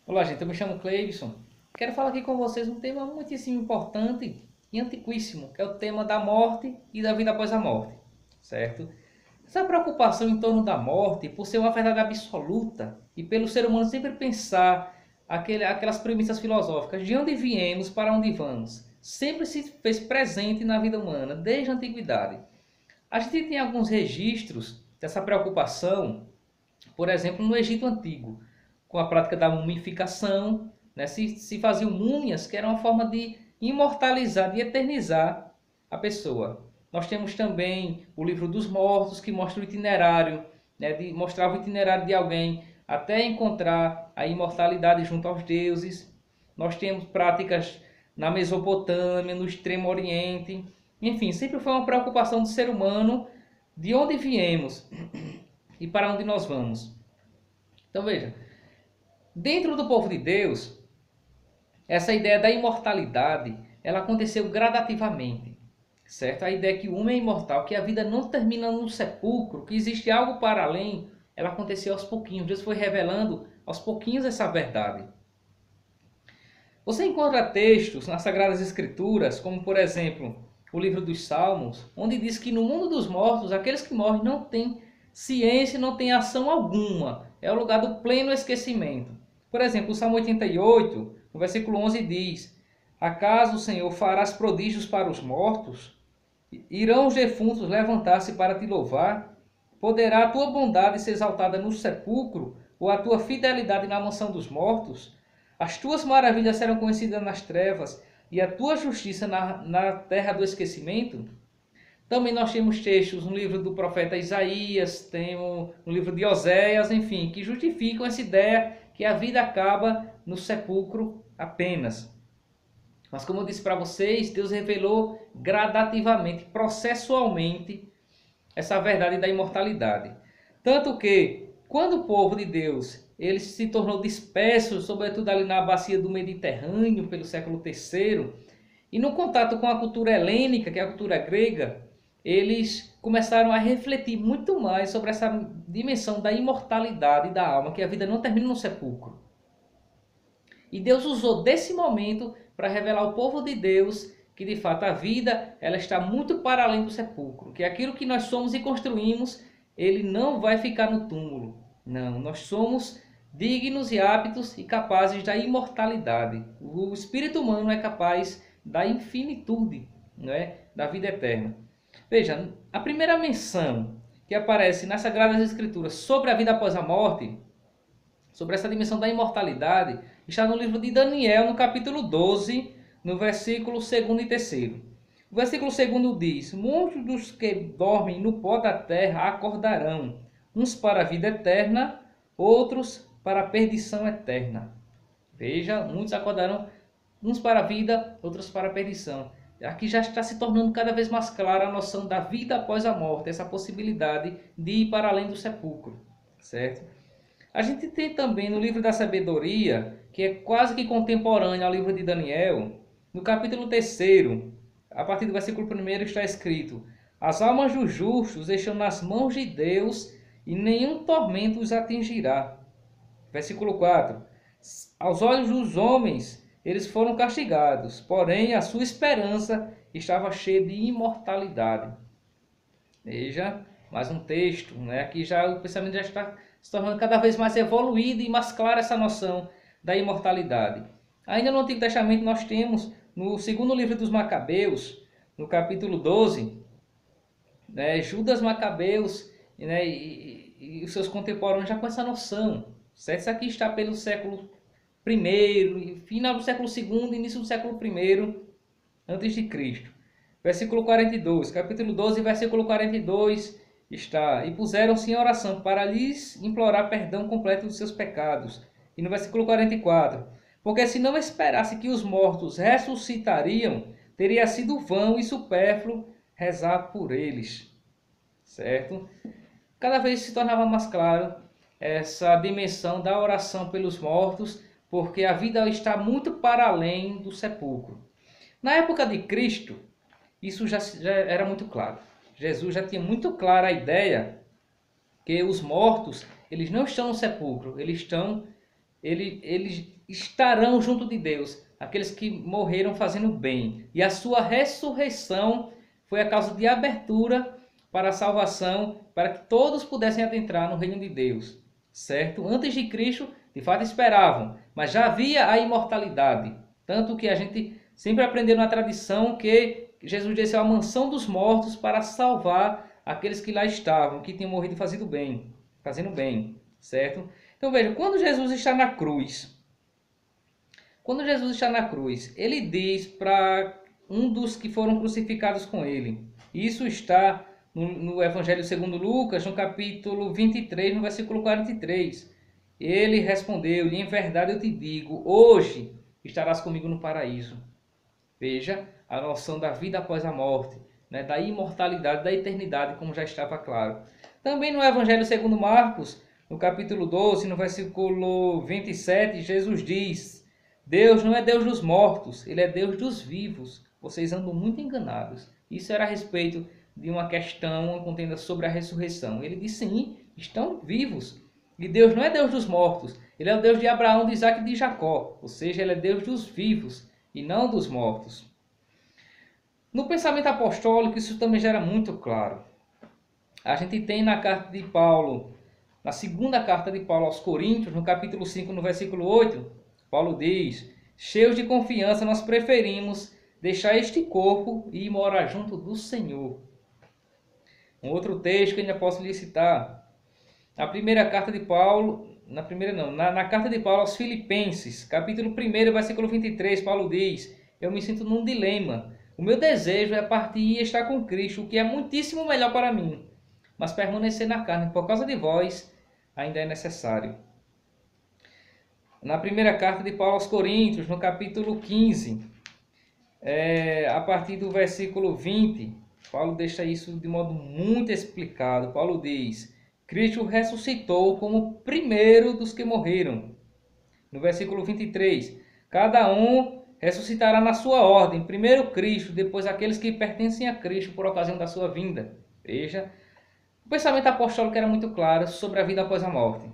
Olá, gente. Eu me chamo Cleibson. Quero falar aqui com vocês um tema muitíssimo importante e antiquíssimo, que é o tema da morte e da vida após a morte, certo? Essa preocupação em torno da morte, por ser uma verdade absoluta e pelo ser humano sempre pensar aquelas premissas filosóficas, de onde viemos, para onde vamos, sempre se fez presente na vida humana, desde a antiguidade. A gente tem alguns registros dessa preocupação, por exemplo, no Egito Antigo, com a prática da mumificação, né? Se faziam múmias, que era uma forma de imortalizar, de eternizar a pessoa. Nós temos também o livro dos mortos, que mostra o itinerário, né? Mostrava o itinerário de alguém até encontrar a imortalidade junto aos deuses. Nós temos práticas na Mesopotâmia, no Extremo Oriente. Enfim, sempre foi uma preocupação do ser humano de onde viemos e para onde nós vamos. Então veja, dentro do povo de Deus, essa ideia da imortalidade, ela aconteceu gradativamente, certo? A ideia que o homem é imortal, que a vida não termina no sepulcro, que existe algo para além, ela aconteceu aos pouquinhos. Deus foi revelando aos pouquinhos essa verdade. Você encontra textos nas Sagradas Escrituras, como por exemplo, o livro dos Salmos, onde diz que no mundo dos mortos, aqueles que morrem não têm ciência, não têm ação alguma. É o lugar do pleno esquecimento. Por exemplo, o Salmo 88, no versículo 11 diz: Acaso, Senhor, farás prodígios para os mortos? Irão os defuntos levantar-se para te louvar? Poderá a tua bondade ser exaltada no sepulcro, ou a tua fidelidade na mansão dos mortos? As tuas maravilhas serão conhecidas nas trevas, e a tua justiça na terra do esquecimento? Também nós temos textos no livro do profeta Isaías, temos no livro de Oséias, enfim, que justificam essa ideia que a vida acaba no sepulcro apenas. Mas como eu disse para vocês, Deus revelou gradativamente, processualmente, essa verdade da imortalidade. Tanto que, quando o povo de Deus ele se tornou disperso, sobretudo ali na bacia do Mediterrâneo, pelo século III, e no contato com a cultura helênica, que é a cultura grega, eles começaram a refletir muito mais sobre essa dimensão da imortalidade da alma, que a vida não termina no sepulcro. E Deus usou desse momento para revelar ao povo de Deus que de fato a vida ela está muito para além do sepulcro, que aquilo que nós somos e construímos, ele não vai ficar no túmulo. Não, nós somos dignos e aptos e capazes da imortalidade. O espírito humano é capaz da infinitude, não é? Da vida eterna. Veja, a primeira menção que aparece nas Sagradas Escrituras sobre a vida após a morte, sobre essa dimensão da imortalidade, está no livro de Daniel, no capítulo 12, no versículo 2 e 3. O versículo 2 diz: Muitos dos que dormem no pó da terra acordarão, uns para a vida eterna, outros para a perdição eterna. Veja, muitos acordarão, uns para a vida, outros para a perdição. Aqui já está se tornando cada vez mais clara a noção da vida após a morte, essa possibilidade de ir para além do sepulcro, certo? A gente tem também no livro da sabedoria, que é quase que contemporâneo ao livro de Daniel, no capítulo 3, a partir do versículo 1 está escrito: As almas dos justos estão nas mãos de Deus e nenhum tormento os atingirá. Versículo 4: Aos olhos dos homens eles foram castigados, porém a sua esperança estava cheia de imortalidade. Veja, mais um texto, né? Aqui já o pensamento já está se tornando cada vez mais evoluído e mais clara essa noção da imortalidade. Ainda no Antigo Testamento nós temos, no segundo livro dos Macabeus, no capítulo 12, né, Judas Macabeus, né, e os seus contemporâneos já com essa noção. Certo? Isso aqui está pelo século I, final do século II, início do século I, antes de Cristo. Versículo 42, capítulo 12, versículo 42 está: E puseram-se em oração para lhes implorar perdão completo dos seus pecados. E no versículo 44, porque se não esperasse que os mortos ressuscitariam, teria sido vão e supérfluo rezar por eles. Certo? Cada vez se tornava mais claro essa dimensão da oração pelos mortos, porque a vida está muito para além do sepulcro. Na época de Cristo, isso já era muito claro. Jesus já tinha muito clara a ideia que os mortos, eles não estão no sepulcro, eles estão eles estarão junto de Deus, aqueles que morreram fazendo bem. E a sua ressurreição foi a causa de abertura para a salvação, para que todos pudessem adentrar no reino de Deus, certo? Antes de Cristo, de fato esperavam, mas já havia a imortalidade. Tanto que a gente sempre aprendeu na tradição que Jesus desceu à mansão dos mortos para salvar aqueles que lá estavam, que tinham morrido fazendo bem, certo? Então veja, quando Jesus está na cruz, ele diz para um dos que foram crucificados com ele. Isso está no Evangelho segundo Lucas, no capítulo 23, no versículo 43. Ele respondeu-lhe: em verdade eu te digo, hoje estarás comigo no paraíso. Veja a noção da vida após a morte, né? Da imortalidade, da eternidade, como já estava claro. Também no Evangelho segundo Marcos, no capítulo 12, no versículo 27, Jesus diz: Deus não é Deus dos mortos, Ele é Deus dos vivos. Vocês andam muito enganados. Isso era a respeito de uma questão, uma contenda sobre a ressurreição. Ele diz: sim, estão vivos. E Deus não é Deus dos mortos, Ele é o Deus de Abraão, de Isaac e de Jacó. Ou seja, Ele é Deus dos vivos e não dos mortos. No pensamento apostólico, isso também já era muito claro. A gente tem na carta de Paulo, na segunda carta de Paulo aos Coríntios, no capítulo 5, no versículo 8, Paulo diz: cheios de confiança, nós preferimos deixar este corpo e ir morar junto do Senhor. Um outro texto que ainda posso lhe citar, na primeira carta de Paulo, na carta de Paulo aos Filipenses, capítulo 1, versículo 23, Paulo diz: eu me sinto num dilema. O meu desejo é partir e estar com Cristo, o que é muitíssimo melhor para mim. Mas permanecer na carne por causa de vós ainda é necessário. Na primeira carta de Paulo aos Coríntios, no capítulo 15, a partir do versículo 20, Paulo deixa isso de modo muito explicado. Paulo diz: Cristo ressuscitou como primeiro dos que morreram. No versículo 23, cada um ressuscitará na sua ordem, primeiro Cristo, depois aqueles que pertencem a Cristo por ocasião da sua vinda. Veja, o pensamento apostólico era muito claro sobre a vida após a morte.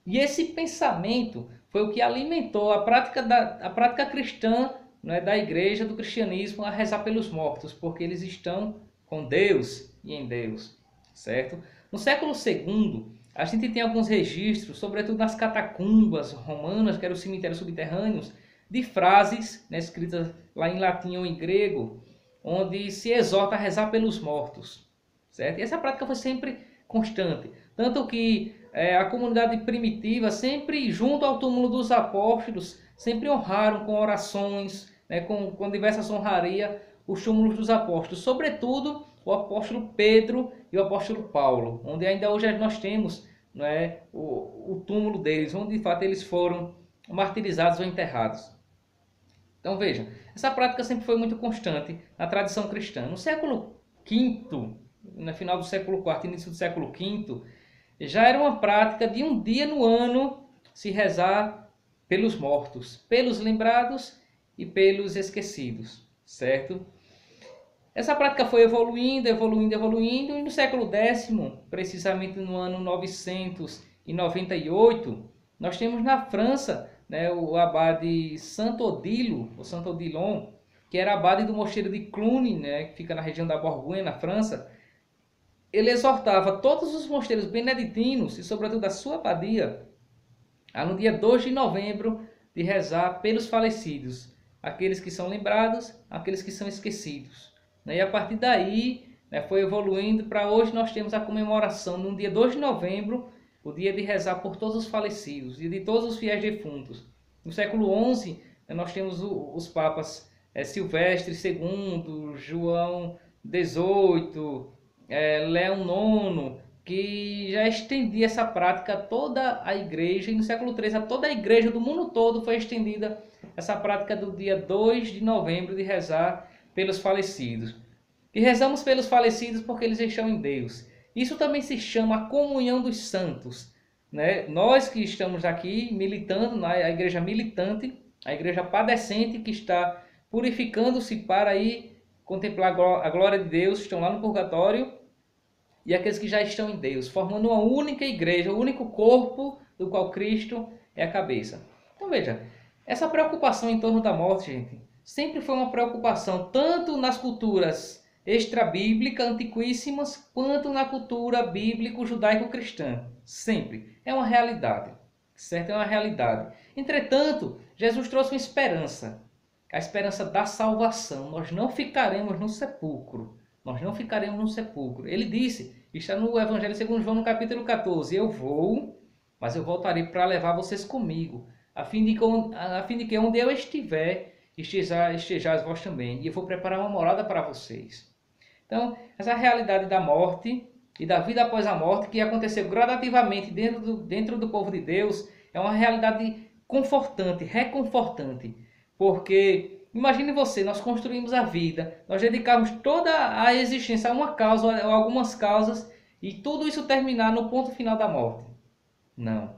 E esse pensamento foi o que alimentou a prática cristã, né, da igreja, do cristianismo, a rezar pelos mortos, porque eles estão com Deus e em Deus, certo? No século II, a gente tem alguns registros, sobretudo nas catacumbas romanas, que eram os cemitérios subterrâneos, de frases, né, escritas lá em latim ou em grego, onde se exorta a rezar pelos mortos, certo? E essa prática foi sempre constante, tanto que a comunidade primitiva, sempre junto ao túmulo dos apóstolos, sempre honraram com orações, né, com diversas honrarias, os túmulos dos apóstolos, sobretudo o apóstolo Pedro e o apóstolo Paulo, onde ainda hoje nós temos, né, o túmulo deles, onde de fato eles foram martirizados ou enterrados. Então veja, essa prática sempre foi muito constante na tradição cristã. No século V, no final do século IV, início do século V, já era uma prática de um dia no ano se rezar pelos mortos, pelos lembrados e pelos esquecidos, certo? Essa prática foi evoluindo, e no século X, precisamente no ano 998, nós temos na França, né, o abade Santo Odilo, ou Santo Odilon, que era abade do mosteiro de Cluny, né, que fica na região da Borgonha, na França. Ele exortava todos os mosteiros beneditinos, e sobretudo a sua abadia, a no dia 2 de novembro, de rezar pelos falecidos, aqueles que são lembrados, aqueles que são esquecidos. E a partir daí, né, foi evoluindo para hoje nós temos a comemoração no dia 2 de novembro, o dia de rezar por todos os falecidos e de todos os fiéis defuntos. No século XI, nós temos os papas Silvestre II, João XVIII, Leão IX, que já estendia essa prática a toda a igreja, e no século XIII a toda a igreja do mundo todo foi estendida essa prática do dia 2 de novembro de rezar pelos falecidos. E rezamos pelos falecidos porque eles estão em Deus. Isso também se chama a comunhão dos santos, né? Nós que estamos aqui militando, a igreja militante, a igreja padecente que está purificando-se para ir contemplar a glória de Deus, estão lá no purgatório, e aqueles que já estão em Deus, formando uma única igreja, o único corpo do qual Cristo é a cabeça. Então veja, essa preocupação em torno da morte, gente, sempre foi uma preocupação tanto nas culturas extra-bíblicas, antiquíssimas, quanto na cultura bíblico-judaico-cristã. Sempre. É uma realidade. Certo? É uma realidade. Entretanto, Jesus trouxe uma esperança. A esperança da salvação. Nós não ficaremos no sepulcro. Nós não ficaremos no sepulcro. Ele disse, está no Evangelho segundo João, no capítulo 14, eu vou, mas eu voltarei para levar vocês comigo, a fim de que onde eu estiver, estejais vós também. E eu vou preparar uma morada para vocês. Então, essa realidade da morte e da vida após a morte, que aconteceu gradativamente dentro do povo de Deus, é uma realidade confortante, reconfortante. Porque, imagine você, nós construímos a vida, nós dedicamos toda a existência a uma causa, ou algumas causas, e tudo isso terminar no ponto final da morte. Não.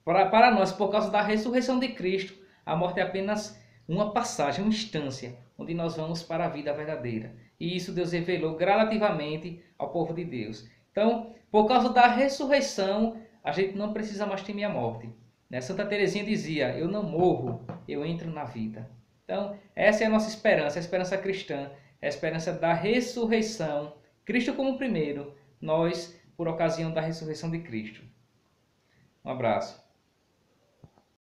Para nós, por causa da ressurreição de Cristo, a morte é apenas uma passagem, uma instância, onde nós vamos para a vida verdadeira. E isso Deus revelou gradativamente ao povo de Deus. Então, por causa da ressurreição, a gente não precisa mais temer a morte. Santa Teresinha dizia, eu não morro, eu entro na vida. Então, essa é a nossa esperança, a esperança cristã, a esperança da ressurreição. Cristo como primeiro, nós por ocasião da ressurreição de Cristo. Um abraço.